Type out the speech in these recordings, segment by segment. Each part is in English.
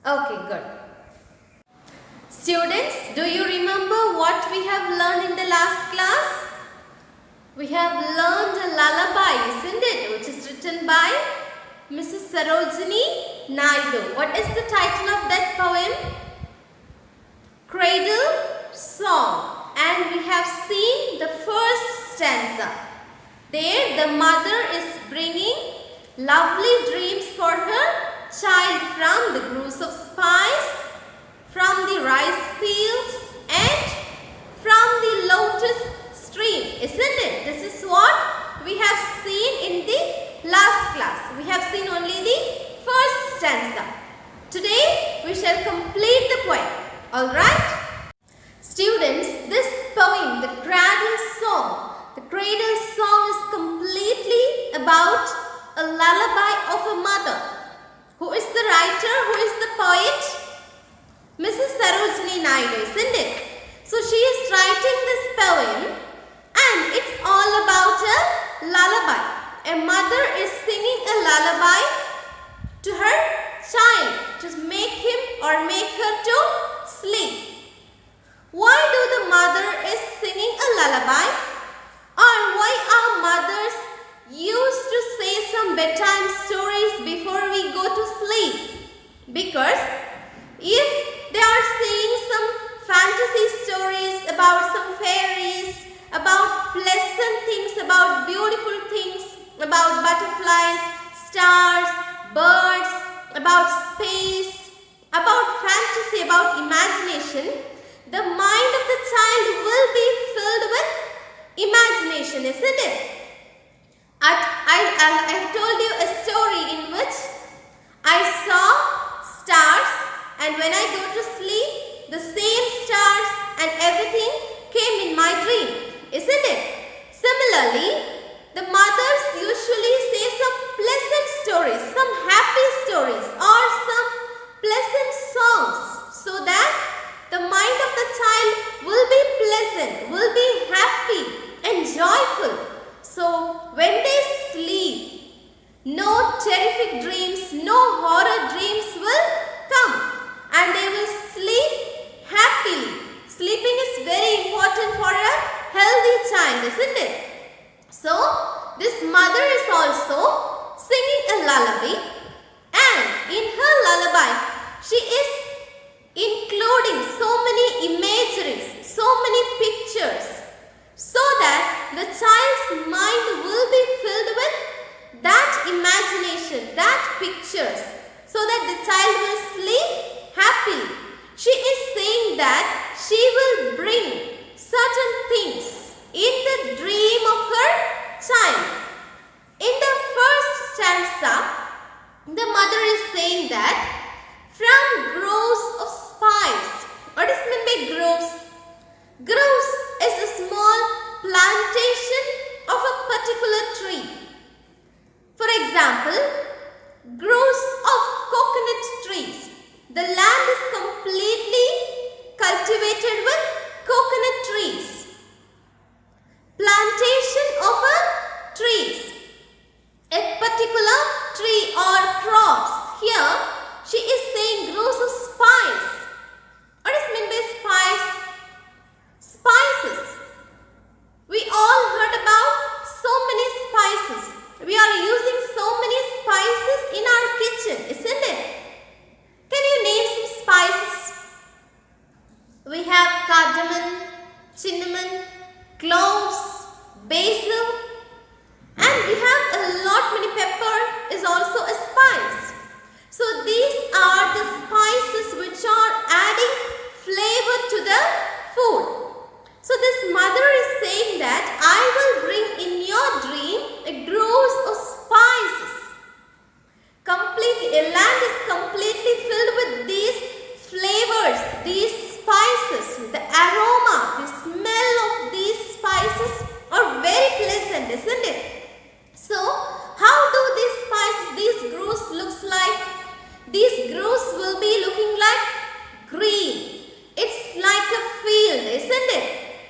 Okay, good. Students, do you remember what we have learned in the last class? We have learned a lullaby, isn't it? Which is written by Mrs. Sarojini Naidu. What is the title of that poem? Cradle Song. And we have seen the first stanza. There the mother is bringing lovely dreams for her child from the groves of spice, from the rice fields and from the lotus stream, isn't it? This is what we have seen in the last class. We have seen only the first stanza. Today we shall complete the poem. Alright? Students, this poem, the Cradle Song, the Cradle Song is completely about a lullaby of a mother. Who is the writer? Who is the poet? Mrs. Sarojini Naidu, isn't it? So she is writing this poem and it's all about a lullaby. A mother is singing a lullaby to her child to make him or make her to sleep. Why do the mother is singing a lullaby? Or why are mothers used to say some bedtime stories before we go to sleep? Because if they are saying some fantasy stories about some fairies, about pleasant things, about beautiful things, about butterflies, stars, birds, about space, about fantasy, about imagination, the mind of the child will be filled with imagination, isn't it? I have told you a story in which I saw stars, and when I go to sleep, the same stars and everything came in my dream, isn't it? Similarly, the mothers usually say some pleasant stories, some happy stories or some pleasant songs so that the mind of the child will be pleasant, will be happy and joyful. So when they sleep, no terrific dreams, no horror dreams will come and they will sleep happily. Sleeping is very important for a healthy child, isn't it? So this mother is also singing a lullaby, and in her lullaby she is including so many imageries, so many pictures, so that the child's mind will be filled with that imagination, that pictures, so that the child will sleep happily. She is saying that she will bring certain things in the dream of her child. In the first stanza, the mother is saying that from groves of spice. What is meant by groves? Groves is a small plantation of a particular tree. For example, groves of coconut trees. The land is completely cultivated with coconut trees. Plantation of a trees. A particular tree or crops. Here, she is saying groves of spice. What is meant by spice? Spices. We all heard about so many spices. We are using so many spices in our kitchen, isn't it? Can you name some spices? We have cardamom, cinnamon, cloves, basil, and we have a lot many. Pepper is also a spice. So these are the spices which are adding flavor to the food. So this mother is saying that I will bring in your dream a groves of spices. A land is completely filled with these flavors, these spices. The aroma, the smell of these spices are very pleasant, isn't it? So how do these spices, these groves looks like? These groves will be looking like green. It's like a field, isn't it?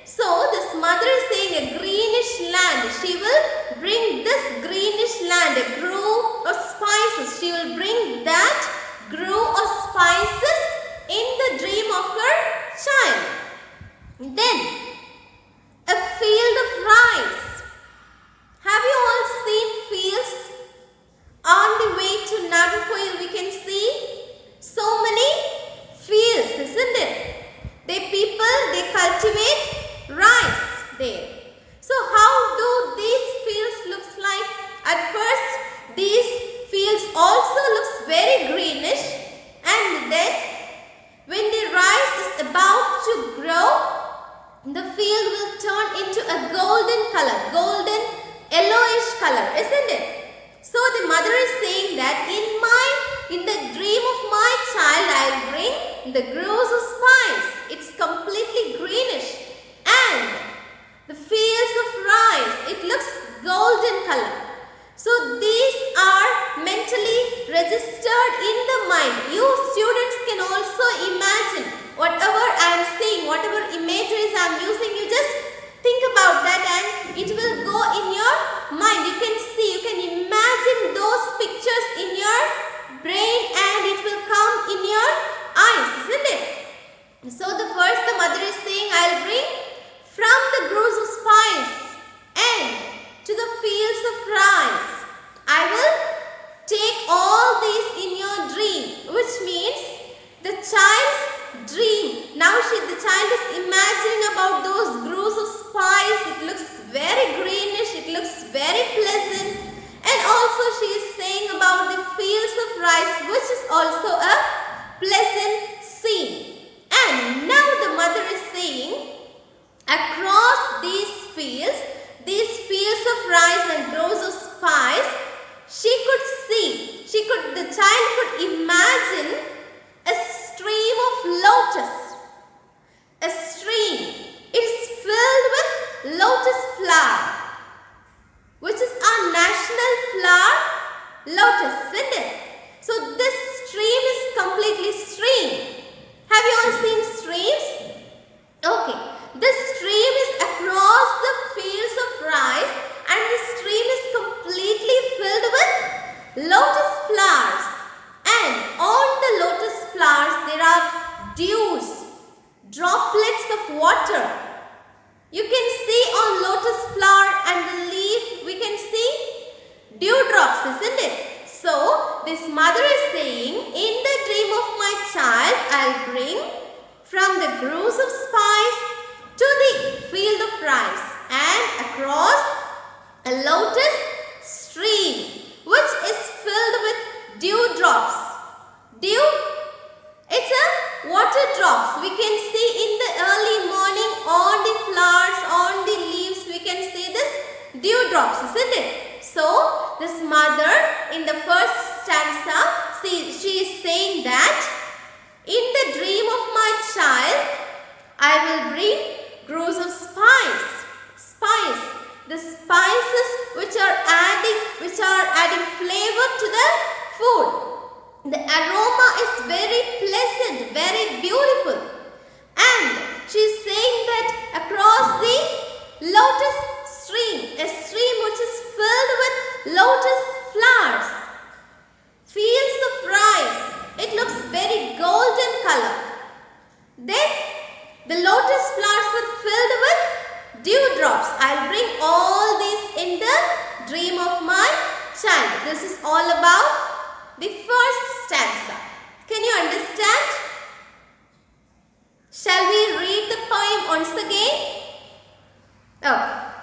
So this mother is saying a greenish land. She will bring this greenish land, a grove of spices. She will bring that grove of spices spices in the dream of her child. Then a field of rice. Have you all seen fields? On the way to Nagarkoil we can see so many fields, isn't it? They cultivate rice there. So how do these fields look like? At first these fields also looks very greenish, and then when the rice is about to grow, the field will turn into a golden color, golden yellowish color, isn't it? So the mother is saying that in the dream of my child I will bring the groves of spice. It's completely greenish, and the fields of rice, it looks golden color. So these are mentally registered in the mind. You students can also imagine whatever I am saying, whatever imageries I am using, you just think about that and it will go in your mind. You can see, you can imagine those pictures in your brain and it will come in your eyes, isn't it? So the mother is saying, I will bring from the groves of spice and to the fields of rice. I will take all these in your dream, which means the child's dream. Now the child is imagining about those groves of spice. It looks very greenish, it looks very pleasant, and also she is saying about the fields of rice, which is also a pleasant scene. And now the mother is saying, across these fields of rice and groves of spice, the child could imagine a stream of lotus. A stream. It is filled with lotus flower, which is our national flower, lotus, isn't it? So this stream is completely stream. Have you all seen streams? Okay. This stream is across the fields of rice and the stream is completely filled with lotus flowers. And on the lotus flowers there are dews, droplets of water. You can see on lotus flower and the leaf, we can see dewdrops, isn't it? So this mother is saying, in the dream of my child, I'll bring from the groves of spice to the field of rice and across a lotus stream, which is filled with dewdrops. Dew, it's a water drops. We can see in the early morning on the flowers, on the leaves, we can see this dewdrops, isn't it? So this mother in the first stanza, she is saying that in the dream of my child, I will bring groves of spice. The spices which are adding flavor to the food. The aroma is very pleasant, very beautiful. And she is saying that across the lotus stream, a stream which is filled with lotus flowers, fields of rice, it looks very golden color. Then the lotus flowers are filled with dewdrops. I'll bring all these in the dream of my child. This is all about the first stanza. Can you understand? Shall we read the poem once again? Oh.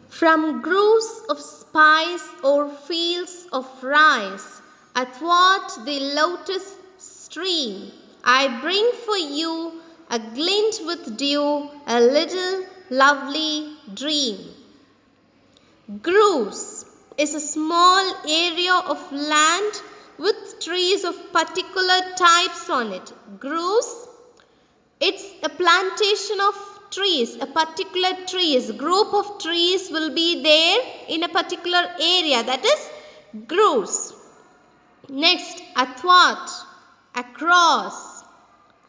From groves of spice or fields of rice, athwart the lotus stream, I bring for you a glint with dew, a little lovely dream. Groves is a small area of land with trees of particular types on it. Groves, it's a plantation of trees, a particular trees, group of trees will be there in a particular area, that is groves. Next, athwart, across,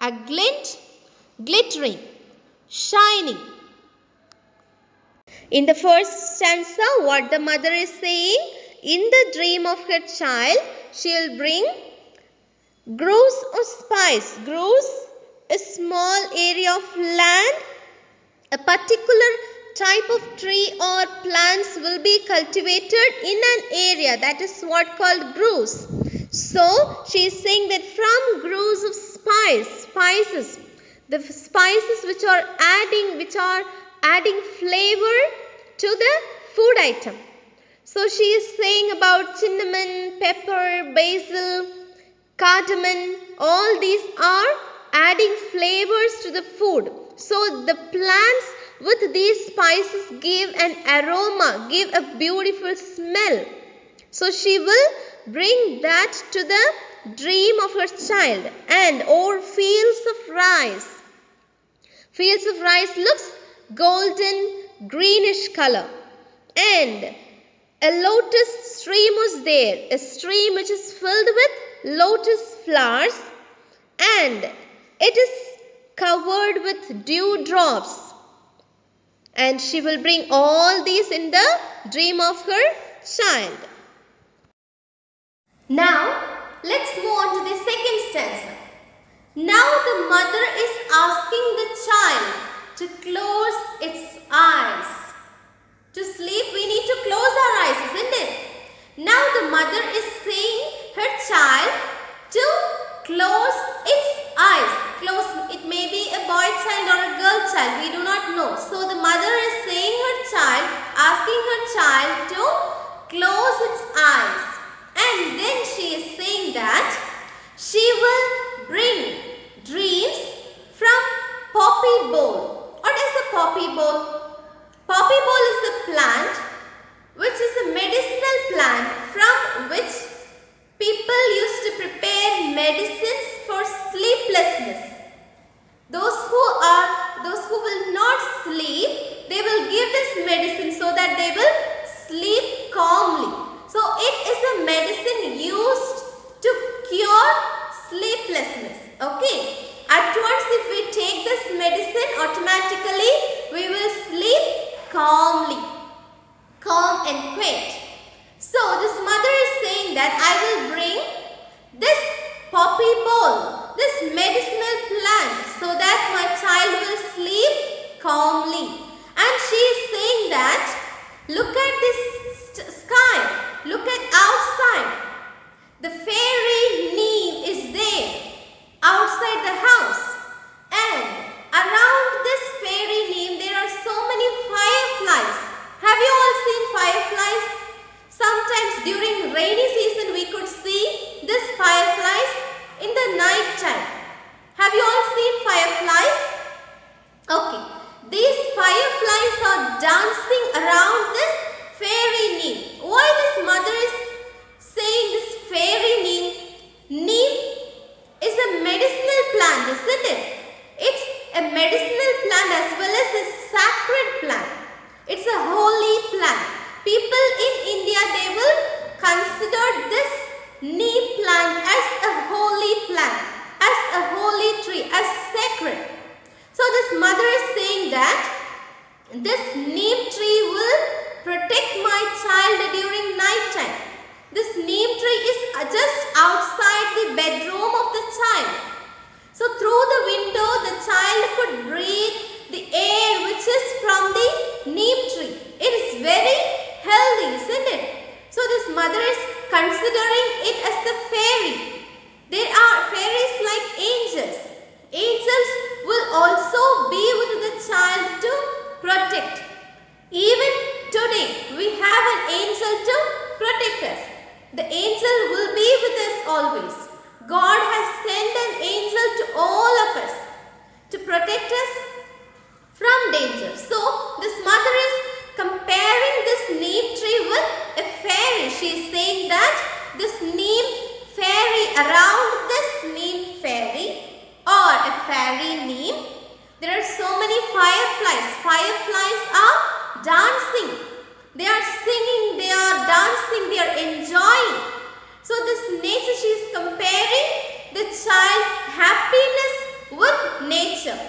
a glint, glittering, shining. In the first stanza, what the mother is saying, in the dream of her child, she will bring Groves or spice. Groves, a small area of land. A particular type of tree or plants will be cultivated in an area. That is what called groves. So, she is saying that from groves of spices, the spices which are adding flavor to the food item. So, she is saying about cinnamon, pepper, basil, cardamom, all these are adding flavors to the food. So the plants with these spices give an aroma, give a beautiful smell. So she will bring that to the dream of her child. And over fields of rice. Fields of rice looks golden greenish color. And a lotus stream was there. A stream which is filled with lotus flowers. And it is covered with dewdrops. And she will bring all these in the dream of her child. Now, let's move on to the second stanza. Now the mother is asking the child to close its eyes. To sleep, we need to close our eyes, isn't it? Now the mother is saying her child to close its eyes. Close, it may be a boy child or a girl child, we do not know. So the mother is saying her child, asking her child to close its eyes. And then she is saying that she will bring dreams from poppy bowl. What is the poppy bowl? Poppy bowl is a plant which is a medicinal plant from which people used to prepare medicines for sleeplessness. Those who will not sleep, they will give this medicine so that they will sleep calmly. So it is a medicine used to cure sleeplessness. Okay. At once if we take this medicine, automatically we will sleep calmly. Calm and quiet. So this mother is saying that I will bring this poppy bowl, this medicinal plant, so that my child will sleep calmly. And she is saying that look at this sky, look at outside. The fairy neem is there outside the house, and around this fairy neem there are so many fireflies. Have you all seen fireflies? Sometimes during rainy season we could see these fireflies in the night time. Have you all seen fireflies? Okay. These fireflies are dancing around this fairy neem. Why this mother is saying this fairy neem? Neem is a medicinal plant, isn't it? It's a medicinal plant as well as a sacred plant. It's a holy plant. People in India, they will consider this neem plant as a holy plant, as a holy tree, as sacred. So this mother is saying that this neem tree will protect my child during night time. This neem tree is just outside the bedroom of the child. So through the window the child could breathe the air which is from the neem tree. It is very healthy, isn't it? So this mother is considering it as a fairy. There are fairies like angels. Angels will also be with the child to protect. Even today we have an angel to protect us. The angel will be with us always. God has sent an angel to all of us to protect us from danger. So this mother is comparing this neem tree with a fairy. She is saying that this neem fairy, around this neem fairy or a fairy neem, there are so many fireflies. Fireflies are dancing. They are singing, they are dancing, they are enjoying. So this nature, she is comparing the child happiness with nature.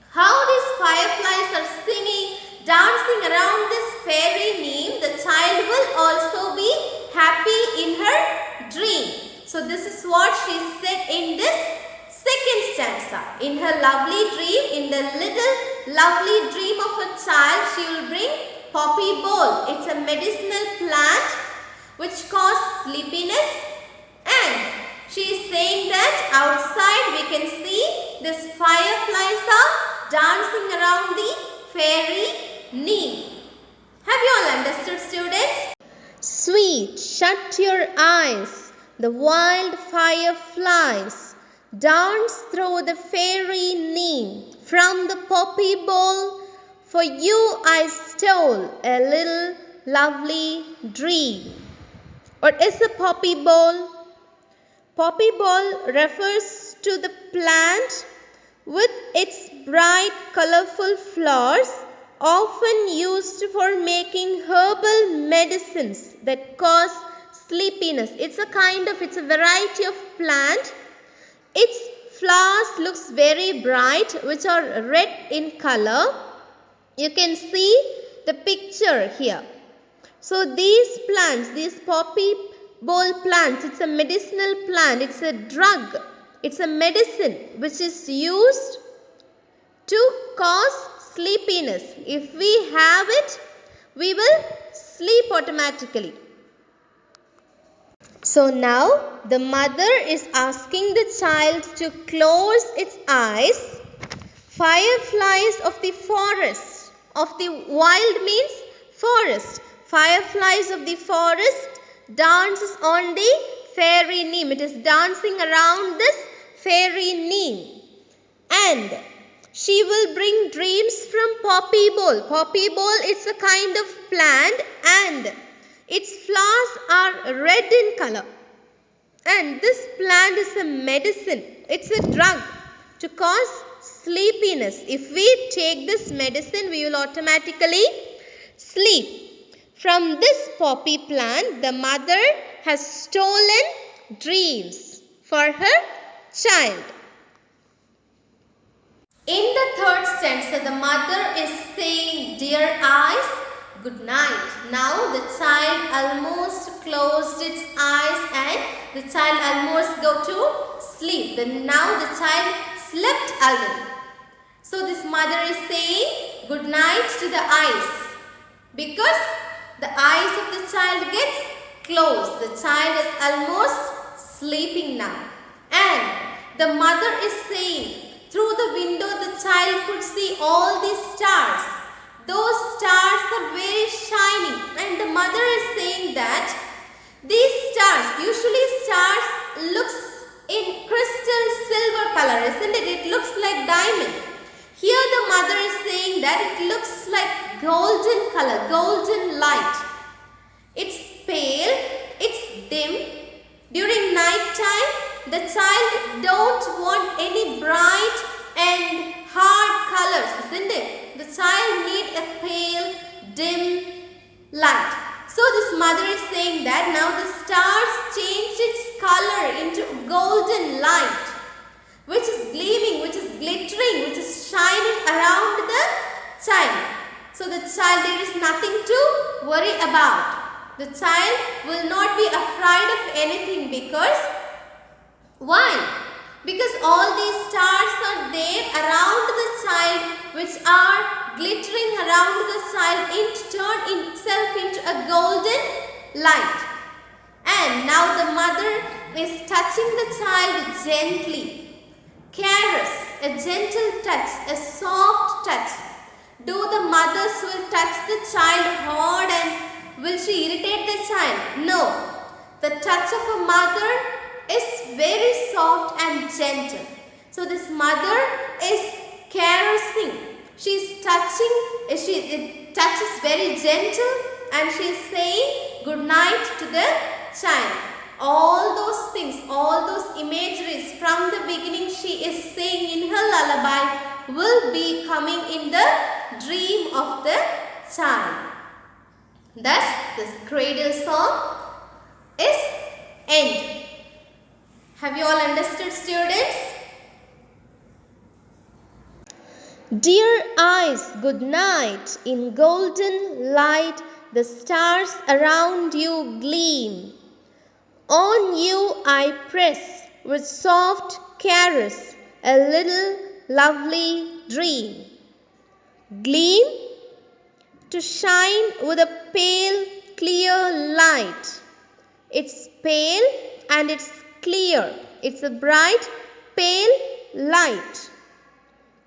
How these fireflies are singing, dancing around this fairy neem, the child will also be happy in her dream. So this is what she said in this second stanza. In her lovely dream, in the little lovely dream of a child, she will bring poppy bowl. It's a medicinal plant which causes sleepiness, and she is saying that outside we can see these fireflies are dancing around the fairy neem. Have you all understood, students? Sweet, shut your eyes, the wild fireflies dance through the fairy neem. From the poppy bowl, for you I stole a little lovely dream. What is a poppy bowl? Poppy bowl refers to the plant with its bright colorful flowers, often used for making herbal medicines that cause sleepiness. It's a variety of plant. Its flowers looks very bright, which are red in color. You can see the picture here. So these plants, these poppy bowl plants, it's a medicinal plant, it's a drug, it's a medicine which is used to cause sleepiness. If we have it, we will sleep automatically. So now the mother is asking the child to close its eyes. Fireflies of the forest, of the wild means forest. Fireflies of the forest dances on the fairy neem. It is dancing around this fairy neem. And she will bring dreams from poppy bowl. Poppy bowl is a kind of plant and its flowers are red in color. And this plant is a medicine. It's a drug to cause sleepiness. If we take this medicine, we will automatically sleep. From this poppy plant, the mother has stolen dreams for her child. In the third stanza, the mother is saying, "Dear eyes, good night." Now the child almost closed its eyes and the child almost go to sleep. Now the child slept already. So this mother is saying good night to the eyes, because the eyes of the child gets closed. The child is almost sleeping now. And the mother is saying, through the window the child could see all these stars. Those stars are very shining. And the mother is saying that these stars, usually stars looks in crystal silver color, isn't it? It looks like diamond. Here the mother is saying that it looks like golden color, golden light. It's pale, it's dim. During night time, the child don't want any bright and hard colors, isn't it? The child need a pale, dim light. So this mother is saying that now the stars changed its color into golden light, which is gleaming, which is glittering, which is shining around the child. So the child, there is nothing to worry about. The child will not be afraid of anything, because why? Because all these stars are there around the child, which are glittering around the child, turn itself into a golden light. And now the mother is touching the child gently. Caress, a gentle touch, a soft touch. Do the mothers will touch the child hard and will she irritate the child? No. The touch of a mother is very soft and gentle. So this mother is caressing. She is touching, it touches very gentle, and she is saying good night to the child. All those things, all those imageries from the beginning she is saying in her lullaby will be coming in the dream of the child. Thus, this cradle song is end. Have you all understood, students? Dear eyes, good night. In golden light, the stars around you gleam. On you I press with soft caress a little lovely dream. Gleam to shine with a pale, clear light. It's pale and it's clear. It's a bright, pale light.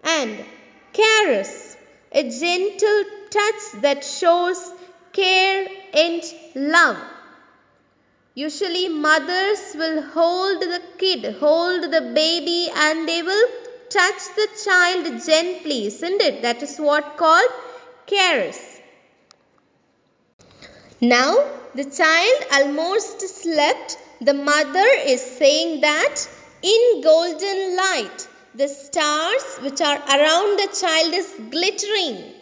And caress, a gentle touch that shows care and love. Usually mothers will hold the kid, hold the baby, and they will touch the child gently, isn't it? That is what called caress. Now the child almost slept. The mother is saying that in golden light, the stars which are around the child is glittering.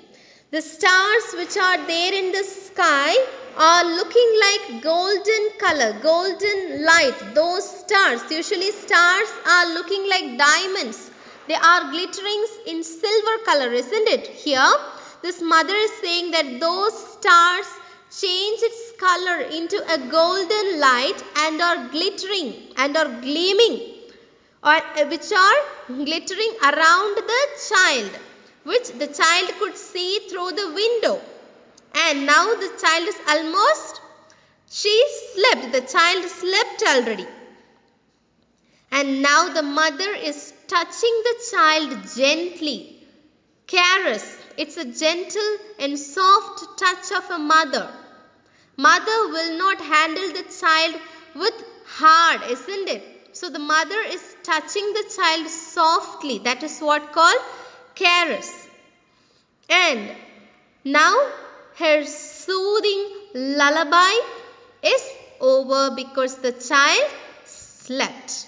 The stars which are there in the sky are looking like golden color, golden light. Those stars, usually stars are looking like diamonds. They are glittering in silver color, isn't it? Here, this mother is saying that those stars change its color into a golden light and are glittering and are gleaming, or which are glittering around the child, which the child could see through the window. And now the child is almost, the child slept already. And now the mother is touching the child gently. Caress, it's a gentle and soft touch of a mother. Mother will not handle the child with hard, isn't it? So the mother is touching the child softly. That is what called caress. And now her soothing lullaby is over because the child slept.